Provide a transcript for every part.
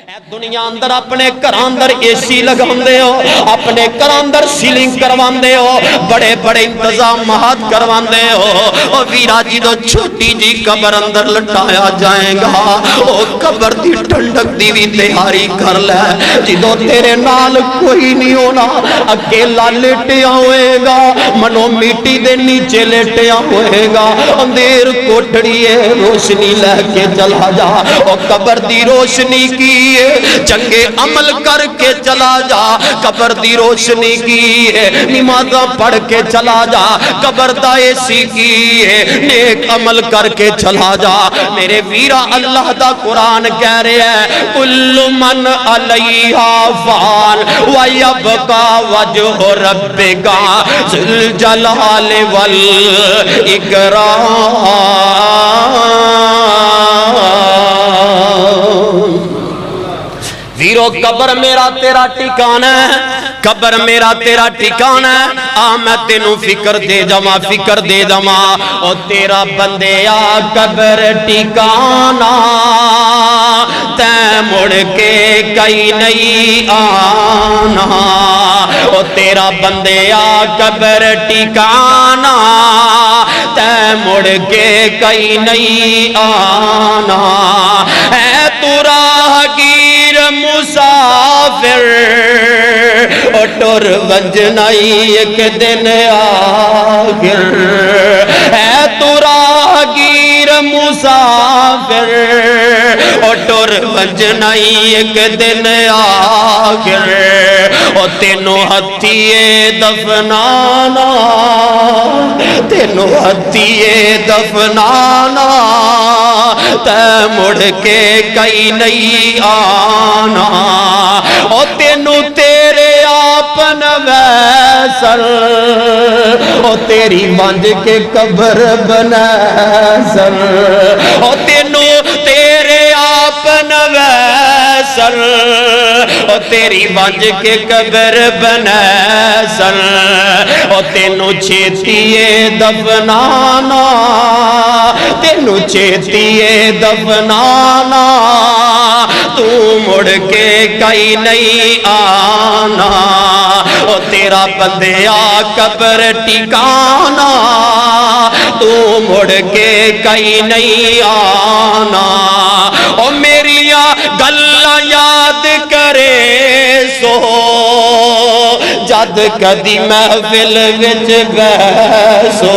دنیا اندر اپنے گھراں اندر اے سی لگاندے ہو، اپنے گھراں اندر سیلنگ کرواندے ہو، بڑے بڑے انتظامات کرواندے ہو، او ویرا جی دو چھوٹی جی قبر اندر لٹایا جائے گا، او قبر دی ٹھنڈک دی بھی تیاری کر لے، جدو تیرے نال کوئی نہیں ہونا، اکیلا لیٹیا ہوئے گا، منو میٹی دے نیچے لیٹیا ہوئے گا، اندھیر کوٹڑی ہے روشنی لے کے چلا جا، او قبر دی روشنی کی چنگے عمل کر کے چلا جا، قبر دی روشنی کی ہے نمازاں پڑھ کے چلا جا، قبر دا اے سی کی ہے نیک عمل کر کے چلا جا۔ میرے ویرا اللہ دا قرآن کہہ رہے ہیں کل من علیہا فان ویبقا وجہ ربک ذو الجلال والاکرام۔ ویرو قبر میرا تیرا ٹھکانہ ہے، قبر میرا تیرا ٹھکانہ ہے، آ میں تینوں فکر دے جما، فکر دے جما، او تیرا بندے آ قبر ٹھکانہ تے مڑ کے کئی نہیں آنا، او تیرا بندے آ قبر ٹھکانہ تے مڑ کے کئی نہیں آنا، اے تو راہگیر مسافر او ٹر ونجنائی ایک دن آخر، اے تو راہگیر مسافر او ٹر ونجنائی ایک دن آخر، او تینوں ہتھیے دفنانا، تینوں ہتھیے دفنانا تے مڑ کے کئی نہیں آنا، او تینوں تیرے آپ نویسر او تیری مانج کے قبر بنیسر، او تینوں تیرے آپ نویسر او تیری مانج کے قبر بنیسر، او تینوں چھیتیے دفنانا، تینوں چھیتیے دفنانا، تو مڑ کے کئی نہیں آنا، او تیرا بندیا قبر ٹھکانہ تو مڑ کے کئی نہیں آنا، او میریا گلاں یاد کرے سو جد کدی محفل وچ بیسو،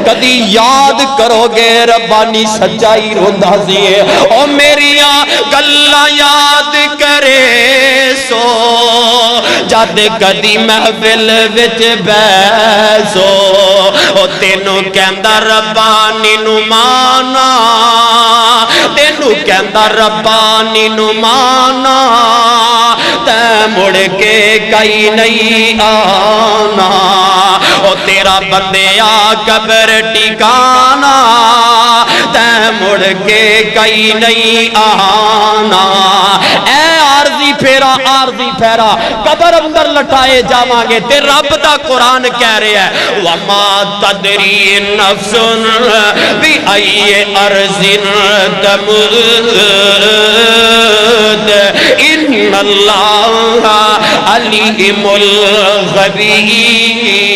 کدی یاد کرو گے ربانی سچائی روندا سی، او میریا گلاں یاد کرے سو جد کدی محفل وچ بیسو، او تینوں کہندا ربانی نو مانا، تینوں کہندا ربانی نو مانا تے مڑ کے کئی نہیں آنا، او تیرا بندیا قبر ٹھکانہ تے مڑ کے کئی نہیں آنا، اے عارضی پھیرا عارضی پھیرا قبر اندر لٹائے جاواں گے تے رب دا قرآن کہہ رہے ہیں وَمَا تَدْرِي نَفْسٌ بِأَيِّ أَرْضٍ تَمُوتُ إِنَّ اللَّهَ عَلِيمٌ خَبِيرٌ۔